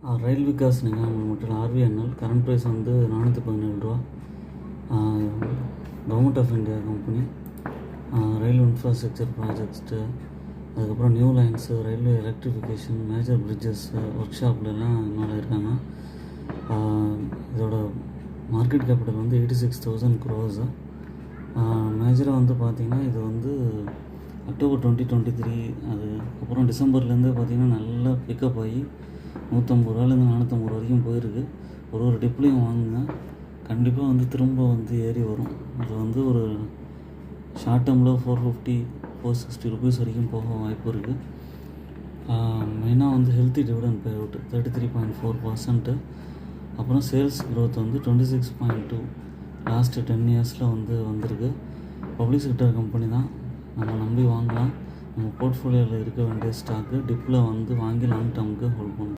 ரயில் Vikas Nigam limited RVNL current price வந்து 417 ரூபா. Government of India company. Rail infrastructure projects, அதுக்கப்புறம் new lines, railway electrification, major bridges, work ஷாப்லலாம் involve இருக்காங்க. இதோட market capital வந்து 86,000 crores. மேஜராக வந்து பார்த்திங்கன்னா இது வந்து அக்டோபர் 2023 அதுக்கப்புறம் டிசம்பர்லேருந்து பார்த்திங்கன்னா நல்லா பிக்கப் ஆகி 150 ரூபாலேருந்து 450 வரைக்கும் போயிருக்கு. ஒரு டிப்லையும் வாங்குங்க, கண்டிப்பாக வந்து திரும்ப வந்து ஏறி வரும். அது வந்து ஒரு ஷார்ட் டேர்மில் 450-460 ருபீஸ் வரைக்கும் போக வாய்ப்பு இருக்குது. மெயினாக வந்து ஹெல்த்தி டிவிடெண்ட் பே அவுட் 33.4%. அப்புறம் சேல்ஸ் க்ரோத் வந்து 26.2 லாஸ்ட்டு 10 இயர்ஸில் வந்து வந்திருக்கு. பப்ளிக் செக்டர் கம்பெனி தான், நம்ம நம்பி வாங்கலாம். நம்ம போர்ட்ஃபோலியோவில் இருக்க வேண்டிய ஸ்டாக்கு டிப்பில் வந்து வாங்கி லாங் டேர்முக்கு ஹோல்ட் பண்ணணும்.